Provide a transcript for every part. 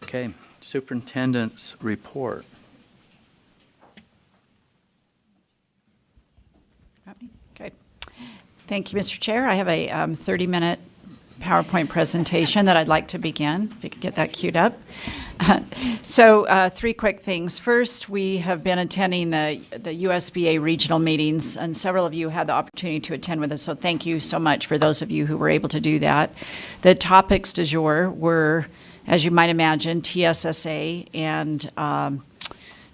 Okay, Superintendent's report. Okay. Thank you, Mr. Chair. I have a 30-minute PowerPoint presentation that I'd like to begin, if you could get that queued up. So three quick things. First, we have been attending the USBA regional meetings, and several of you had the opportunity to attend with us, so thank you so much for those of you who were able to do that. The topics du jour were, as you might imagine, TSSA and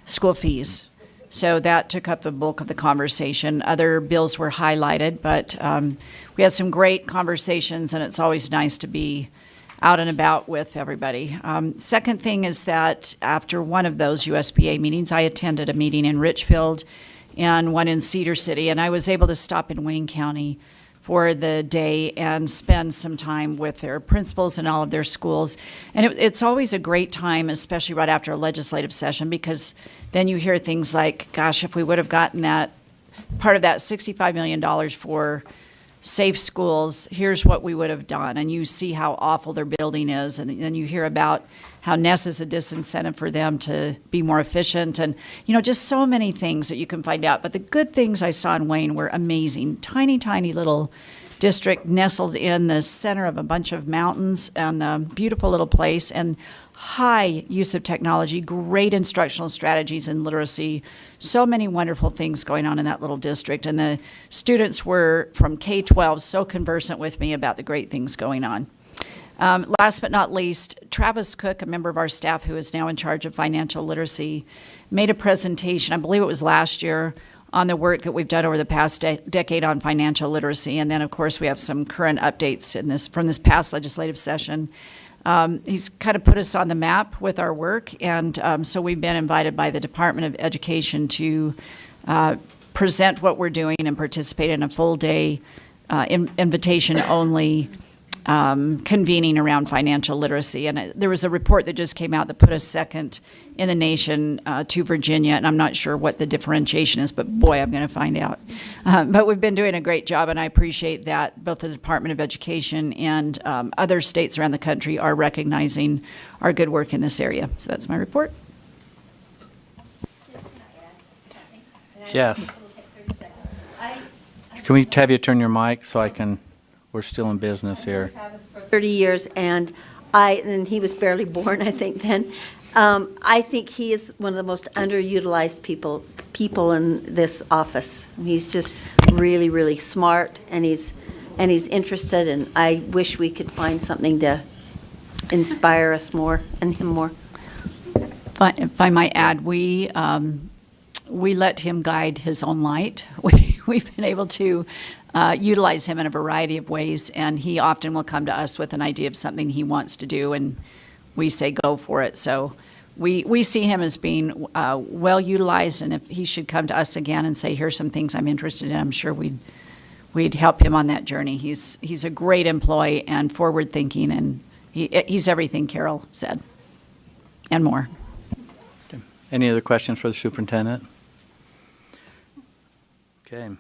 school fees. So that took up the bulk of the conversation. Other bills were highlighted, but we had some great conversations, and it's always nice to be out and about with everybody. Second thing is that after one of those USBA meetings, I attended a meeting in Richfield and one in Cedar City, and I was able to stop in Wayne County for the day and spend some time with their principals and all of their schools. And it's always a great time, especially right after a legislative session, because then you hear things like, gosh, if we would have gotten that part of that $65 million for safe schools, here's what we would have done. And you see how awful their building is. And then you hear about how Ness is a disincentive for them to be more efficient. And, just so many things that you can find out. But the good things I saw in Wayne were amazing. Tiny, tiny little district nestled in the center of a bunch of mountains, and a beautiful little place, and high use of technology, great instructional strategies and literacy, so many wonderful things going on in that little district. And the students were from K-12 so conversant with me about the great things going on. Last but not least, Travis Cook, a member of our staff who is now in charge of financial literacy, made a presentation, I believe it was last year, on the work that we've done over the past decade on financial literacy. And then, of course, we have some current updates from this past legislative session. He's kind of put us on the map with our work, and so we've been invited by the Department of Education to present what we're doing and participate in a full-day invitation-only convening around financial literacy. And there was a report that just came out that put us second in the nation to Virginia, and I'm not sure what the differentiation is, but boy, I'm going to find out. But we've been doing a great job, and I appreciate that both the Department of Education and other states around the country are recognizing our good work in this area. So that's my report. Yes. Can we have you turn your mic so I can... We're still in business here. 30 years, and he was barely born, I think, then. I think he is one of the most underutilized people in this office. He's just really, really smart, and he's interested, and I wish we could find something to inspire us more and him more. If I might add, we let him guide his own light. We've been able to utilize him in a variety of ways, and he often will come to us with an idea of something he wants to do, and we say go for it. So we see him as being well utilized, and if he should come to us again and say, here's some things I'm interested in, I'm sure we'd help him on that journey. He's a great employee and forward thinking, and he's everything Carol said and more. Okay. Any other questions for the superintendent? Okay.